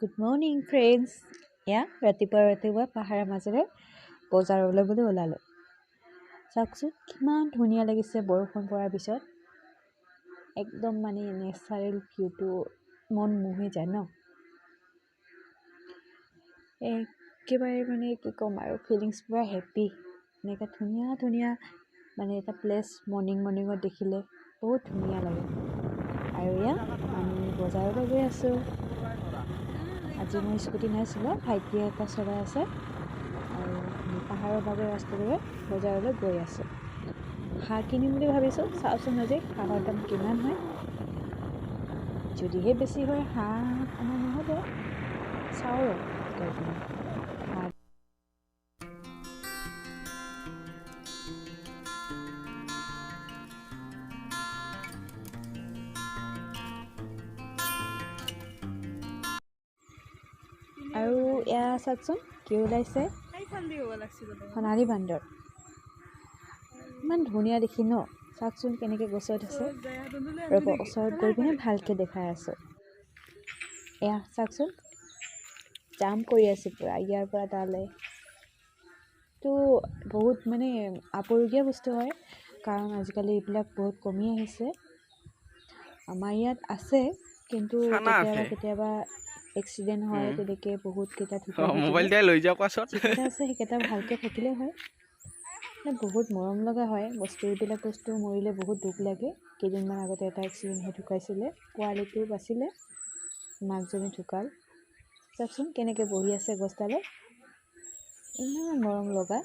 Good morning friends. ৰাতিপুৱা পাহাৰৰ মাজেৰে বজাৰলৈ বুলি ওলালোঁ। চাওকচোন কিমান ধুনীয়া লাগিছে বৰষুণ পৰাৰ পিছত। একদম নেচাৰেল ভিউটো মন মোহি যায় ন। একেবাৰে কি ক'ম আৰু ফিলিংছ পুৰা হেপ্পী। এনেকৈ ধুনীয়া এটা প্লেচ মৰ্ণিঙত দেখিলে বহুত ধুনীয়া লাগে। আৰু আমি বজাৰলৈ গৈ আছোঁ। আজি মই স্কুটি নাই চলোৱা, ভাইটিয়ে এটা চলাই আছে। আৰু আমি পাহাৰৰ মাজৰ ৰাস্তাটোৰে বজাৰলৈ গৈ আছোঁ। হাঁহ কিনিম বুলি ভাবিছোঁ। চাওঁচোন আজি হাঁহৰ দাম কিমান হয়। যদিহে বেছি হয় হাঁহ অনা নহ'ব। চাওঁ গৈ পিনে হাঁহ। আৰু চাওকচোন কি ওলাইছে, সোণালী বান্দৰ। ইমান ধুনীয়া দেখি ন। চাওকচোন কেনেকৈ গছত আছে। ৰ'ব ওচৰত গৈ পিনে ভালকৈ দেখাই আছোঁ। চাওকচোন জাম্প কৰি আছে পূৰা ইয়াৰ পৰা তালৈ। তো বহুত আপুৰুগীয়া বস্তু হয়, কাৰণ আজিকালি এইবিলাক বহুত কমি আহিছে। আমাৰ ইয়াত আছে, কিন্তু কেতিয়াবা এক্সিডেণ্ট হয়, তেনেকৈ বহুতকেইটা যিকেইটা আছে সেইকেইটা ভালকৈ থাকিলে হয়। বহুত মৰম লগা হয় বস্তু। এইবিলাক বস্তু মৰিলে বহুত দুখ লাগে। কেইদিনমান আগতে এটা এক্সিডেণ্ট হৈ ঢুকাইছিলে, পোৱালিটো বাচিলে, মাকজনী ঢুকাল। চাওকচোন কেনেকৈ বহি আছে গছডালত, ইমান মৰম লগা।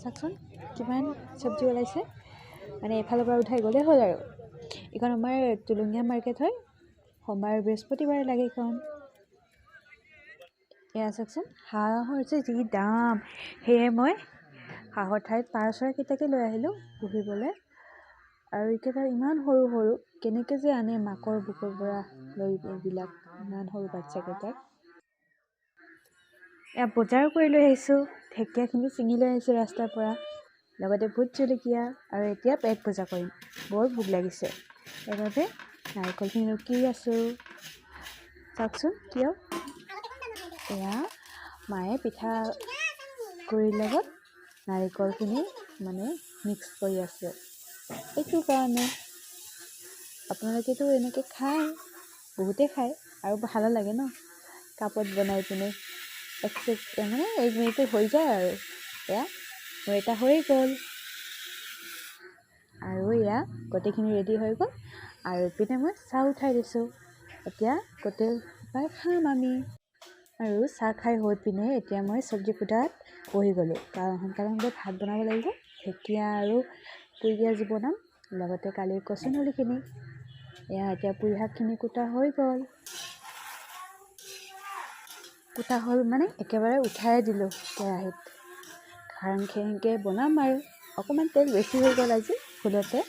চাওকচোন কিমান চব্জি ওলাইছে। এফালৰ পৰা উঠাই গ'লেই হ'ল আৰু। এইখন আমাৰ টুলুঙীয়া মাৰ্কেট হয়, সোমবাৰ বৃহস্পতিবাৰে লাগে এইখন। চাওকচোন হাঁহৰ যে যি দাম, সেয়ে মই হাঁহৰ ঠাইত পাৰ চৰাইকেইটাকে লৈ আহিলোঁ পুহিবলৈ। আৰু একেবাৰে ইমান সৰু কেনেকৈ যে আনে মাকৰ বুকুৰ পৰা লৈ এইবিলাক ইমান সৰু বাচ্চাকেইটাক। বজাৰ কৰি লৈ আহিছোঁ। ঢেকীয়াখিনি ছিঙি লৈ আহিছোঁ ৰাস্তাৰ পৰা, লগতে ভোট জলকীয়া। আৰু এতিয়া পেট পূজা কৰিম, বৰ ভোক লাগিছে। সেইবাবে নাৰিকলখিনি ৰুকি আছোঁ। চাওকচোন কিয় মায়ে পিঠাগুড়িৰ লগত নাৰিকলখিনি মিক্স কৰি আছে। এইটো কাৰণে আপোনালোকেতো এনেকৈ খায়, বহুতে খায় আৰু ভালো লাগে ন। কাপত বনাই পিনে এক মিনিটত হৈ যায় আৰু। মোৰ এটা হৈ গ'ল। আৰু গোটেইখিনি ৰেডি হৈ গ'ল। আৰু ইপিনে মই চাহ উঠাই দিছোঁ। এতিয়া গোটেইবাৰ খাম আমি। আৰু চাহ খাই হৈ পিনে এতিয়া মই চব্জি কুটাত বহি গ'লোঁ, কাৰণ সোনকালে ভাত বনাব লাগিব। ঢেকীয়া আৰু পুৰি ভাজি বনাম, লগতে কালিৰ কচুনলিখিনি। এতিয়া পুৰি শাকখিনি কুটা হৈ গ'ল। কুটা হ'ল একেবাৰে উঠাই দিলোঁ কেৰাহীত। খেংকৈ বনাম আৰু। অকণমান তেল বেছি হৈ গ'ল আজি ভুলতে,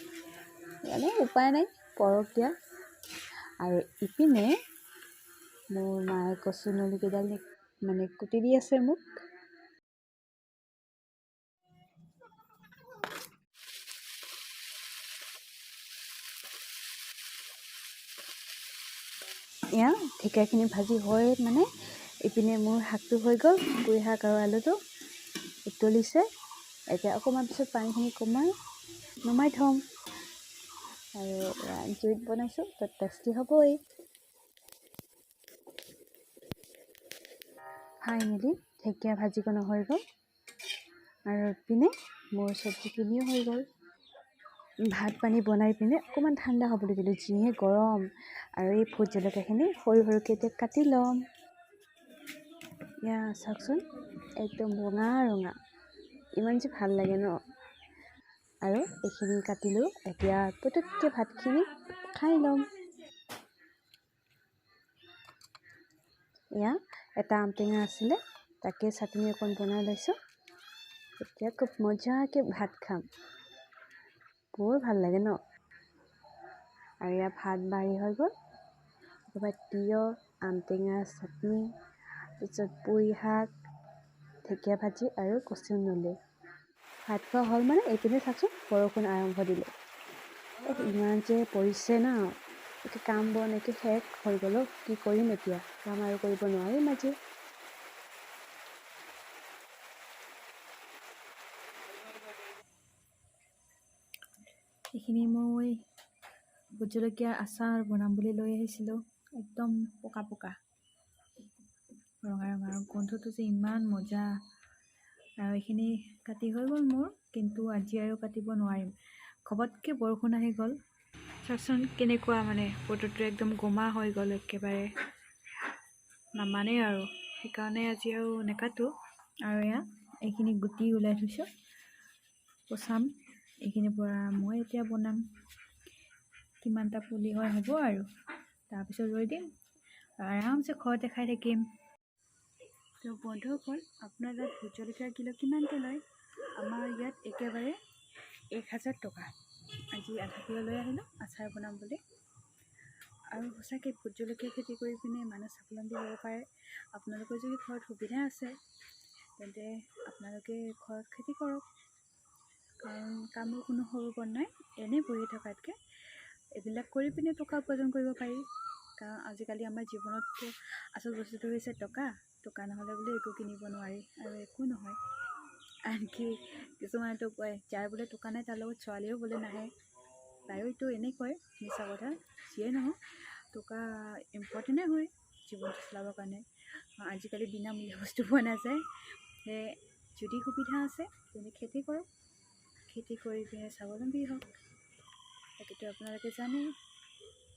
উপায় নাই, পৰক দিয়া। আৰু ইপিনে মোৰ মায়ে কচুনলিকেইডাল কুটি দি আছে মোক। ঢেকীয়াখিনি ভাজি হৈ ইপিনে মোৰ শাকটো হৈ গ'ল। পুৰি শাক আৰু আলুটো উতলিছে। এতিয়া অকণমান পিছত পানীখিনি নমাই থ'ম। আৰু জুইত বনাইছোঁ, তাত টেষ্টি হ'বই। ফাইনেলি ঢেকীয়া ভাজিকণো হৈ গ'ল। আৰু ইপিনে মোৰ চব্জিখিনিও হৈ গ'ল। ভাত পানী বনাই পিনে অকণমান ঠাণ্ডা হ'বলৈ দিলোঁ, যিহে গৰম। আৰু এই ভোট জলকীয়াখিনি সৰুকৈ এতিয়া কাটি ল'ম। চাওকচোন একদম ৰঙা, ইমান যে ভাল লাগে ন। আৰু এইখিনি কাটিলোঁ, এতিয়া পটককৈ ভাতখিনি খাই ল'ম। এটা আম টেঙা আছিলে, তাকে চাটনি অকণ বনাই লৈছোঁ। এতিয়া খুব মজাকৈ ভাত খাম, বৰ ভাল লাগে ন। আৰু ভাত বাঢ়ি হৈ গ'ল। তিয়ঁহ, আম টেঙা চাটনি, তাৰপিছত পুৰি শাক, ঢেকীয়া ভাজি আৰু কচুনলি। ভাত খোৱা হ'ল মানে এইপিনে চাওকচোন বৰষুণ আৰম্ভ দিলে। ইমান যে পৰিছে না, এতিয়া কাম বন একে শেষ হৈ গ'ল। কি কৰিম এতিয়া, কাম আৰু কৰিব নোৱাৰিম আজি। এইখিনি মই ভোট জলকীয়াৰ আচাৰ বনাম বুলি লৈ আহিছিলোঁ। একদম পকা পকা ৰঙা ৰঙা, আৰু গোন্ধটো যে ইমান মজা। আৰু এইখিনি কাটি হৈ গ'ল মোৰ, কিন্তু আজি আৰু কাটিব নোৱাৰিম। ঘপতকৈ বৰষুণ আহি গ'ল। চাওকচোন কেনেকুৱা মানে বতৰটো একদম গোমা হৈ গ'ল, একেবাৰে নামানেই আৰু। সেইকাৰণে আজি আৰু নেকাটো। আৰু এইখিনি গুটি ওলাই থৈছোঁ, পচাম। এইখিনিৰ পৰা মই এতিয়া বনাম। কিমানটা পুলি হয় হ'ব আৰু, তাৰপিছত ৰৈ দিম, আৰামছে ঘৰতে খাই থাকিম। তো বন্ধুসকল, আপোনাৰ তাত ভোট জলকীয়া কিলো কিমানকৈ লয়? আমাৰ ইয়াত একেবাৰে 1000 টকা। আজি আধা কিলো লৈ আহিলোঁ আচাৰ বনাম বুলি। আৰু সঁচাকৈ ভোট জলকীয়া খেতি কৰি পিনে মানুহ স্বাৱলম্বী হ'ব পাৰে। আপোনালোকৰ যদি ঘৰত সুবিধা আছে তেন্তে আপোনালোকে ঘৰত খেতি কৰক, কাৰণ কামৰ কোনো সৰু বৰ নাই। এনেই বহি থকাতকৈ এইবিলাক কৰি পিনে টকা উপাৰ্জন কৰিব পাৰি। কাৰণ আজিকালি আমাৰ জীৱনততো আচল বস্তুটো হৈছে টকা। টকা নহ'লে বোলে একো কিনিব নোৱাৰি আৰু একো নহয়। আনকি কিছুমানেতো কয় যাৰ বোলে টকা নাই তাৰ লগত ছোৱালীও বোলে নাহে। তাইতো এনেই কয়, মিছা কথা। যিয়ে নহওক, টকা ইম্পৰ্টেণ্টেই হয় জীৱনটো চলাবৰ কাৰণে। আজিকালি বিনামূলীয়া বস্তু পোৱা নাযায়। সেয়ে যদি সুবিধা আছে তেন্তে খেতি কৰক, খেতি কৰি পিনে স্বাৱলম্বী হওক। বাকীটো আপোনালোকে জানেই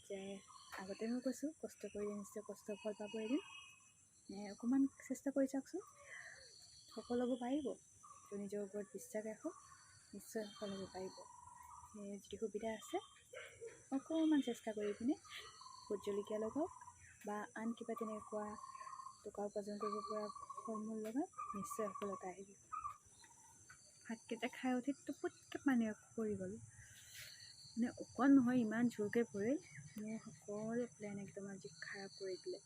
যে আগতে মই কৈছোঁ, কষ্ট কৰি নিশ্চয় কষ্ট ফল পাব এদিন। অকণমান চেষ্টা কৰি চাওকচোন, সফল হ'ব পাৰিব। তো নিজৰ ওপৰত বিশ্বাস ৰাখক, নিশ্চয় সফল হ'ব পাৰিব। যদি সুবিধা আছে অকণমান চেষ্টা কৰি পিনে ভোট জলকীয়া লগাওক বা আন কিবা তেনেকুৱা টকা উপাৰ্জন কৰিব পৰা ফল মূল লগাওক, নিশ্চয় সফলতা আহিব। ভাতকেইটা খাই উঠি টোপতকৈ পানী পৰি গ'ল। মানে অকণ নহয়, ইমান জোৰকৈ পৰিল। মোৰ সকলো প্লেন একদম আজি খাৰাপ কৰি দিলে।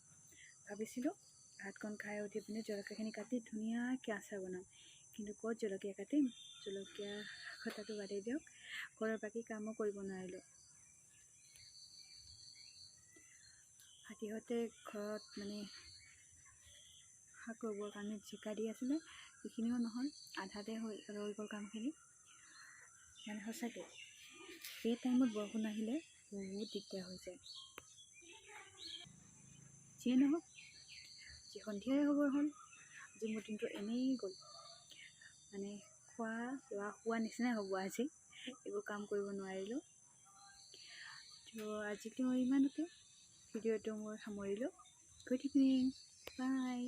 ভাবিছিলোঁ ভাতকণ খাই উঠি পিনে জলকীয়াখিনি কাটি ধুনীয়াকৈ আচাৰ বনাম, কিন্তু ক'ত জলকীয়া কাটিম। জলকীয়া কটাটো বাদেই দিয়ক, ঘৰৰ বাকী কামো কৰিব নোৱাৰিলোঁ। ভাইটিহঁতে ঘৰত মানে শাক ৰুবৰ কাৰণে জিকা দি আছিলে, সেইখিনিও নহ'ল, আধাতে ৰৈ গ'ল কামখিনি। মানে সঁচাকৈ এই টাইমত বৰষুণ আহিলে বহুত দিগদাৰ হৈ যায়। যিয়ে নহওক, যি সন্ধিয়াই খবৰ হ'ল, আজি মোৰ দিনটো এনেই গ'ল। মানে খোৱা লোৱা শোৱা নিচিনাই হ'ব আজি, একো কাম কৰিব নোৱাৰিলোঁ। তো আজিতো ইমানতে ভিডিঅ'টো মই সামৰিলোঁ। গুড ইভিনিং, বাই।